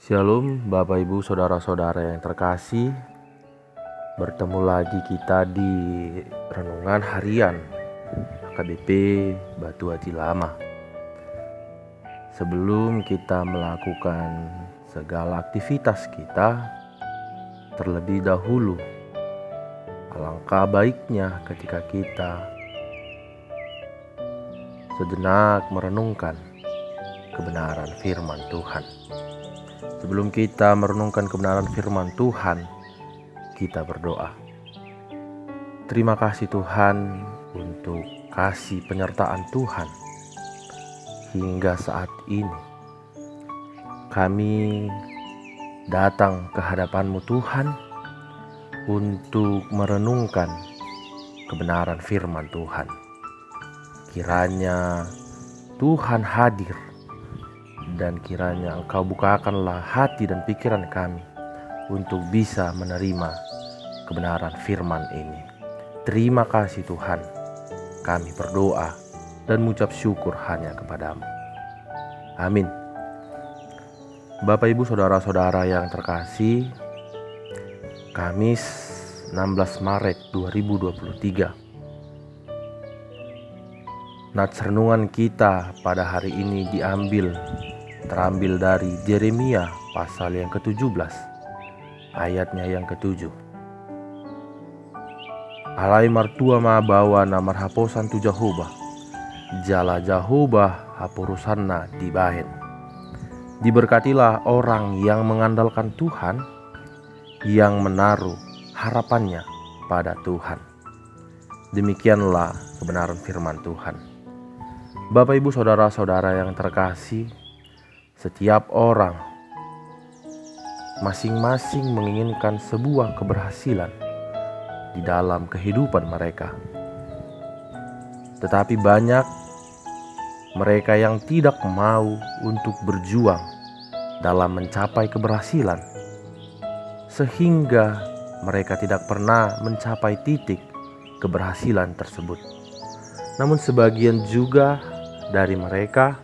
Shalom Bapak Ibu Saudara-saudara yang terkasih. Bertemu lagi kita di Renungan Harian AKBP Batu Hati Lama. Sebelum kita melakukan segala aktivitas kita, terlebih dahulu alangkah baiknya ketika kita sejenak merenungkan kebenaran firman Tuhan. Sebelum kita merenungkan kebenaran firman Tuhan, kita berdoa. Terima kasih Tuhan untuk kasih penyertaan Tuhan hingga saat ini. Kami datang ke hadapan-Mu Tuhan untuk merenungkan kebenaran firman Tuhan. Kiranya Tuhan hadir dan kiranya Engkau bukakanlah hati dan pikiran kami untuk bisa menerima kebenaran firman ini. Terima kasih Tuhan, kami berdoa dan mengucap syukur hanya kepadamu. Amin. Bapak Ibu Saudara-saudara yang terkasih, Kamis 16 Maret 2023. Nats renungan kita pada hari ini terambil dari Yeremia pasal yang ke-17, ayatnya yang ke-7. Alai martua ma bawa na marhaposan tu Jehovah, jala Jehovah hapurusanna dibahen. Diberkatilah orang yang mengandalkan Tuhan, yang menaruh harapannya pada Tuhan. Demikianlah kebenaran firman Tuhan. Bapak Ibu Saudara-saudara yang terkasih, setiap orang masing-masing menginginkan sebuah keberhasilan di dalam kehidupan mereka. Tetapi banyak mereka yang tidak mau untuk berjuang dalam mencapai keberhasilan, sehingga mereka tidak pernah mencapai titik keberhasilan tersebut. Namun sebagian juga dari mereka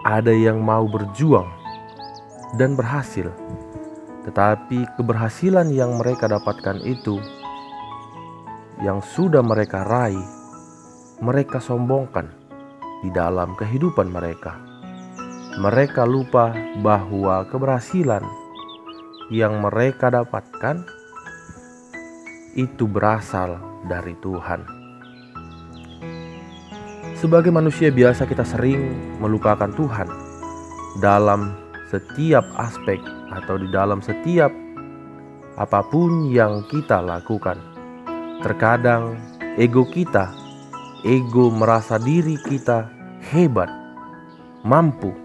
ada yang mau berjuang dan berhasil, tetapi keberhasilan yang mereka dapatkan itu, yang sudah mereka raih, mereka sombongkan di dalam kehidupan mereka. Mereka lupa bahwa keberhasilan yang mereka dapatkan itu berasal dari Tuhan. Sebagai manusia biasa kita sering melupakan Tuhan dalam setiap aspek atau di dalam setiap apapun yang kita lakukan. Terkadang ego merasa diri kita hebat, mampu,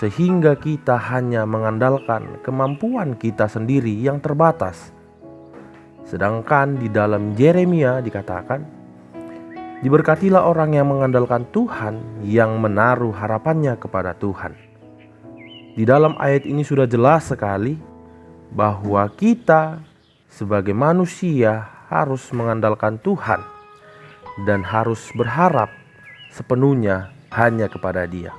sehingga kita hanya mengandalkan kemampuan kita sendiri yang terbatas. Sedangkan di dalam Yeremia dikatakan, diberkatilah orang yang mengandalkan Tuhan, yang menaruh harapannya kepada Tuhan. Di dalam ayat ini sudah jelas sekali bahwa kita sebagai manusia harus mengandalkan Tuhan dan harus berharap sepenuhnya hanya kepada Dia.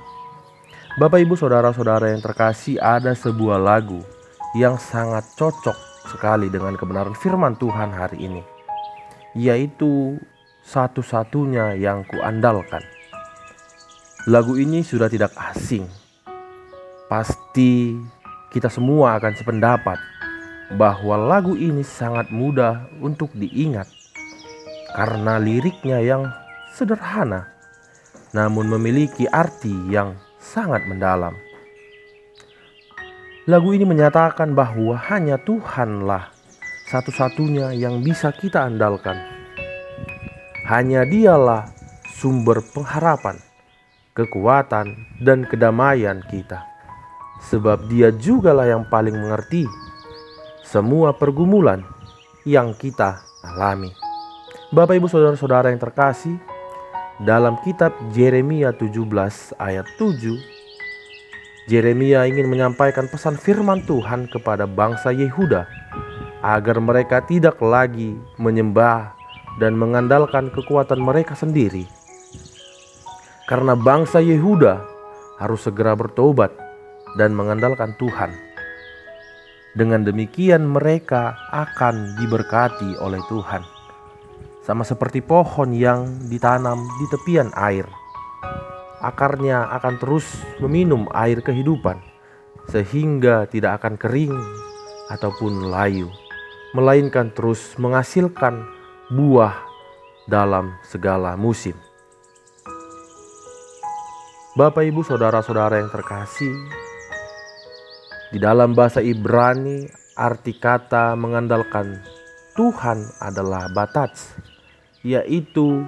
Bapak Ibu Saudara-saudara yang terkasih, ada sebuah lagu yang sangat cocok sekali dengan kebenaran firman Tuhan hari ini, yaitu Satu-satunya yang kuandalkan. Lagu ini sudah tidak asing. Pasti kita semua akan sependapat bahwa lagu ini sangat mudah untuk diingat karena liriknya yang sederhana, namun memiliki arti yang sangat mendalam. Lagu ini menyatakan bahwa hanya Tuhanlah satu-satunya yang bisa kita andalkan. Hanya Dialah sumber pengharapan, kekuatan, dan kedamaian kita. Sebab Dia jugalah yang paling mengerti semua pergumulan yang kita alami. Bapak Ibu Saudara-saudara yang terkasih, dalam kitab Yeremia 17 ayat 7, Yeremia ingin menyampaikan pesan firman Tuhan kepada bangsa Yehuda agar mereka tidak lagi menyembah dan mengandalkan kekuatan mereka sendiri. Karena bangsa Yehuda harus segera bertobat dan mengandalkan Tuhan. Dengan demikian mereka akan diberkati oleh Tuhan, sama seperti pohon yang ditanam di tepian air. Akarnya akan terus meminum air kehidupan, sehingga tidak akan kering ataupun layu, melainkan terus menghasilkan buah dalam segala musim. Bapak, Ibu, saudara-saudara yang terkasih, di dalam bahasa Ibrani arti kata mengandalkan Tuhan adalah batats, yaitu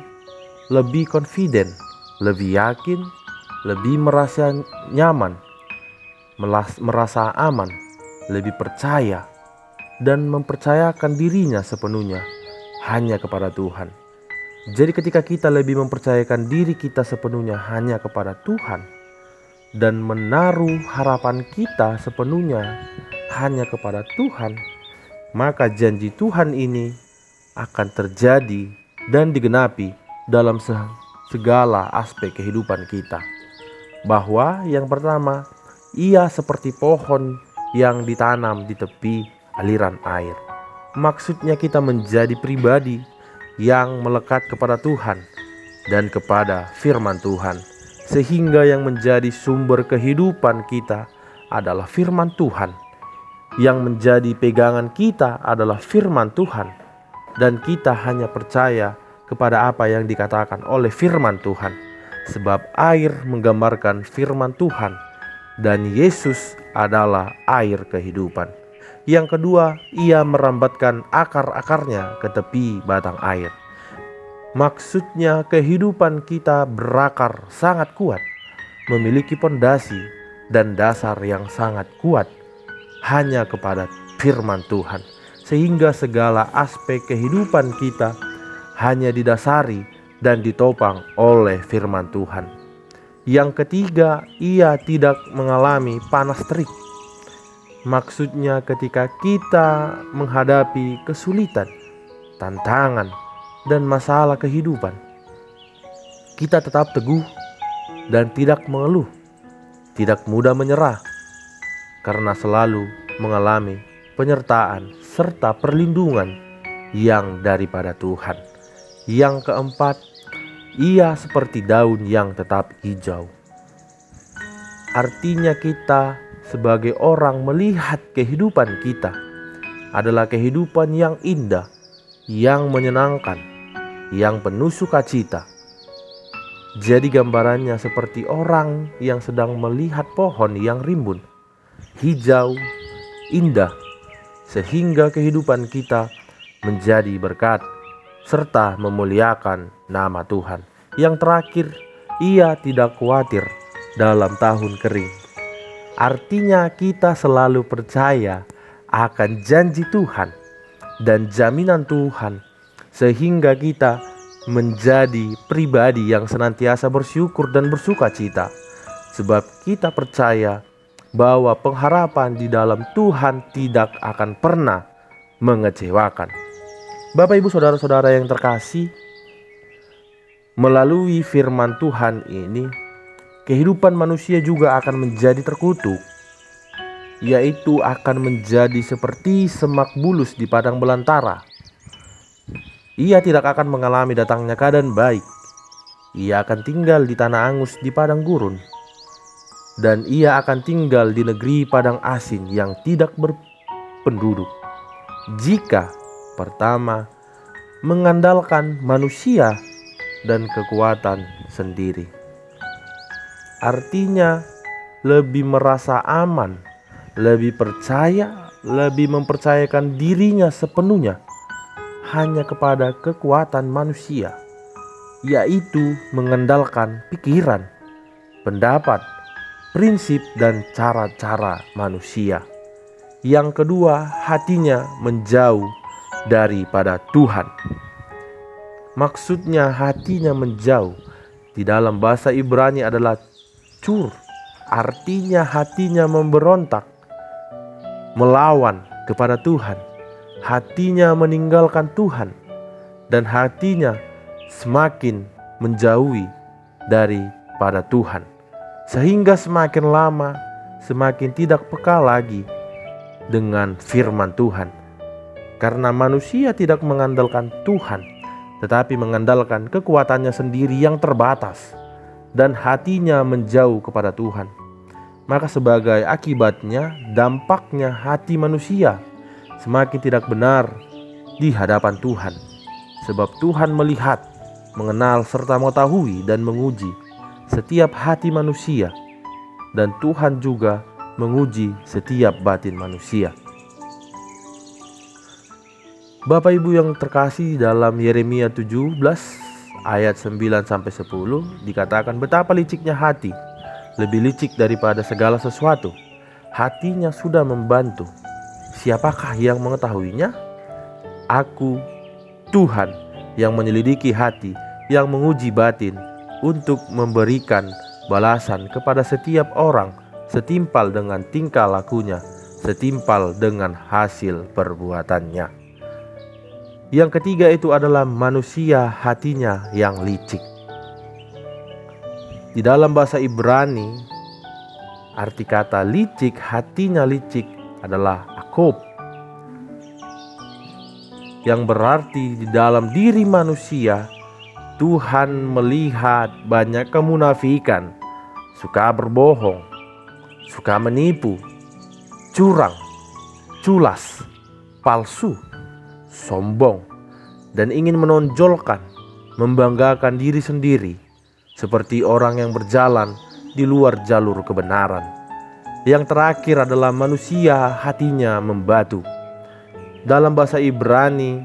lebih confident, lebih yakin, lebih merasa nyaman, merasa aman, lebih percaya, dan mempercayakan dirinya sepenuhnya hanya kepada Tuhan. Jadi ketika kita lebih mempercayakan diri kita sepenuhnya hanya kepada Tuhan dan menaruh harapan kita sepenuhnya hanya kepada Tuhan, maka janji Tuhan ini akan terjadi dan digenapi dalam segala aspek kehidupan kita. Bahwa yang pertama, ia seperti pohon yang ditanam di tepi aliran air. Maksudnya kita menjadi pribadi yang melekat kepada Tuhan dan kepada firman Tuhan, sehingga yang menjadi sumber kehidupan kita adalah firman Tuhan. Yang menjadi pegangan kita adalah firman Tuhan, dan kita hanya percaya kepada apa yang dikatakan oleh firman Tuhan, sebab air menggambarkan firman Tuhan dan Yesus adalah air kehidupan. Yang kedua, ia merambatkan akar-akarnya ke tepi batang air. Maksudnya kehidupan kita berakar sangat kuat, memiliki pondasi dan dasar yang sangat kuat hanya kepada firman Tuhan, sehingga segala aspek kehidupan kita hanya didasari dan ditopang oleh firman Tuhan. Yang ketiga, ia tidak mengalami panas terik. Maksudnya ketika kita menghadapi kesulitan, tantangan, dan masalah kehidupan, kita tetap teguh dan tidak mengeluh, tidak mudah menyerah, karena selalu mengalami penyertaan serta perlindungan yang daripada Tuhan. Yang keempat, ia seperti daun yang tetap hijau. Artinya kita sebagai orang melihat kehidupan kita adalah kehidupan yang indah, yang menyenangkan, yang penuh sukacita. Jadi gambarannya seperti orang yang sedang melihat pohon yang rimbun, hijau, indah, sehingga kehidupan kita menjadi berkat serta memuliakan nama Tuhan. Yang terakhir, ia tidak khawatir dalam tahun kering. Artinya kita selalu percaya akan janji Tuhan dan jaminan Tuhan, sehingga kita menjadi pribadi yang senantiasa bersyukur dan bersuka cita, sebab kita percaya bahwa pengharapan di dalam Tuhan tidak akan pernah mengecewakan. Bapak, Ibu, saudara-saudara yang terkasih, melalui firman Tuhan ini, kehidupan manusia juga akan menjadi terkutuk, yaitu akan menjadi seperti semak bulus di padang belantara. Ia tidak akan mengalami datangnya keadaan baik. Ia akan tinggal di tanah angus di padang gurun, dan ia akan tinggal di negeri padang asin yang tidak berpenduduk. Jika pertama mengandalkan manusia dan kekuatan sendiri, artinya lebih merasa aman, lebih percaya, lebih mempercayakan dirinya sepenuhnya hanya kepada kekuatan manusia, yaitu mengandalkan pikiran, pendapat, prinsip, dan cara-cara manusia. Yang kedua, hatinya menjauh daripada Tuhan. Maksudnya hatinya menjauh di dalam bahasa Ibrani adalah cur, artinya hatinya memberontak, melawan kepada Tuhan. Hatinya meninggalkan Tuhan, dan hatinya semakin menjauhi daripada Tuhan, sehingga semakin lama semakin tidak peka lagi dengan firman Tuhan. Karena manusia tidak mengandalkan Tuhan, tetapi mengandalkan kekuatannya sendiri yang terbatas, dan hatinya menjauh kepada Tuhan. Maka sebagai akibatnya, dampaknya hati manusia semakin tidak benar di hadapan Tuhan. Sebab Tuhan melihat, mengenal serta mengetahui dan menguji setiap hati manusia, dan Tuhan juga menguji setiap batin manusia. Bapak Ibu yang terkasih, dalam Yeremia 17 ayat 9-10 dikatakan, betapa liciknya hati, lebih licik daripada segala sesuatu. Hatinya sudah membantu, siapakah yang mengetahuinya? Aku, Tuhan, yang menyelidiki hati, yang menguji batin, untuk memberikan balasan kepada setiap orang setimpal dengan tingkah lakunya, setimpal dengan hasil perbuatannya. Yang ketiga itu adalah manusia hatinya yang licik. Di dalam bahasa Ibrani, arti kata licik, hatinya licik adalah akob, yang berarti di dalam diri manusia Tuhan melihat banyak kemunafikan, suka berbohong, suka menipu, curang, culas, palsu, sombong, dan ingin menonjolkan, membanggakan diri sendiri seperti orang yang berjalan di luar jalur kebenaran. Yang terakhir adalah manusia hatinya membatu. Dalam bahasa Ibrani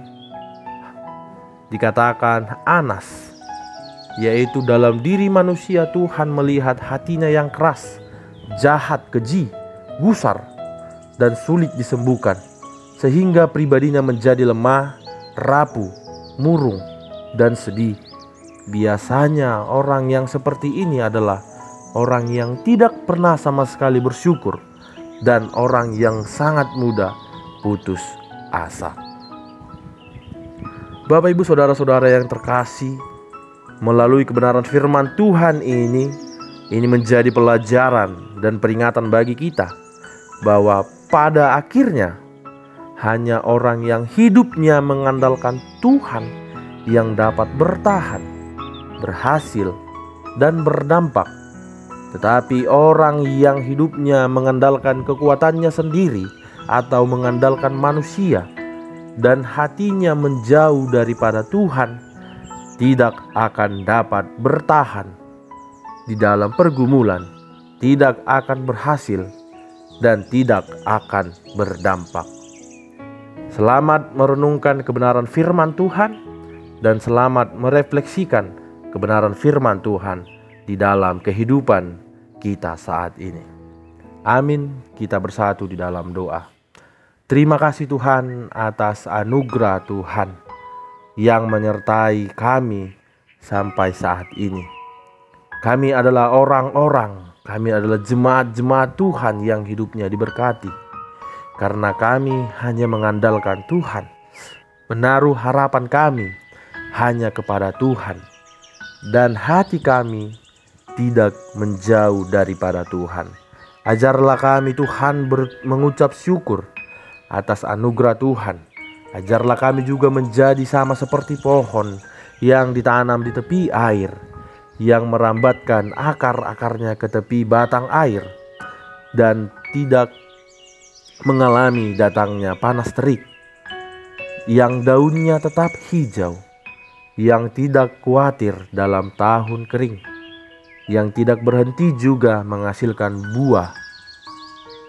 dikatakan anas, yaitu dalam diri manusia Tuhan melihat hatinya yang keras, jahat, keji, gusar, dan sulit disembuhkan, sehingga pribadinya menjadi lemah, rapuh, murung, dan sedih. Biasanya orang yang seperti ini adalah orang yang tidak pernah sama sekali bersyukur, dan orang yang sangat mudah putus asa. Bapak Ibu saudara-saudara yang terkasih, melalui kebenaran firman Tuhan ini menjadi pelajaran dan peringatan bagi kita bahwa pada akhirnya hanya orang yang hidupnya mengandalkan Tuhan yang dapat bertahan, berhasil, dan berdampak. Tetapi orang yang hidupnya mengandalkan kekuatannya sendiri atau mengandalkan manusia dan hatinya menjauh daripada Tuhan, tidak akan dapat bertahan di dalam pergumulan, tidak akan berhasil, dan tidak akan berdampak. Selamat merenungkan kebenaran firman Tuhan dan selamat merefleksikan kebenaran firman Tuhan di dalam kehidupan kita saat ini. Amin. Kita bersatu di dalam doa. Terima kasih Tuhan atas anugerah Tuhan yang menyertai kami sampai saat ini. Kami adalah orang-orang, kami adalah jemaat-jemaat Tuhan yang hidupnya diberkati. Karena kami hanya mengandalkan Tuhan, menaruh harapan kami hanya kepada Tuhan, dan hati kami tidak menjauh daripada Tuhan. Ajarlah kami Tuhan mengucap syukur atas anugerah Tuhan. Ajarlah kami juga menjadi sama seperti pohon yang ditanam di tepi air, yang merambatkan akar-akarnya ke tepi batang air, dan tidak mengalami datangnya panas terik, yang daunnya tetap hijau, yang tidak khawatir dalam tahun kering, yang tidak berhenti juga menghasilkan buah,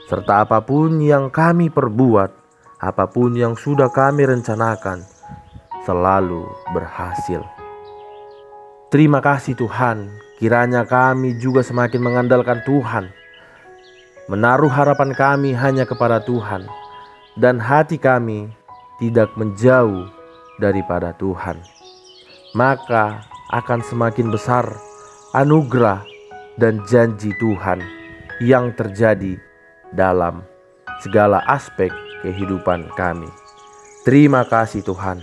serta apapun yang kami perbuat, apapun yang sudah kami rencanakan, selalu berhasil. Terima kasih Tuhan, kiranya kami juga semakin mengandalkan Tuhan, menaruh harapan kami hanya kepada Tuhan, dan hati kami tidak menjauh daripada Tuhan. Maka akan semakin besar anugerah dan janji Tuhan yang terjadi dalam segala aspek kehidupan kami. Terima kasih Tuhan.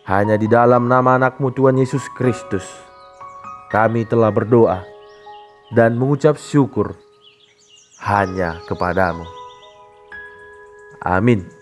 Hanya di dalam nama anak-Mu Tuhan Yesus Kristus kami telah berdoa dan mengucap syukur. hanya kepadamu. Amin.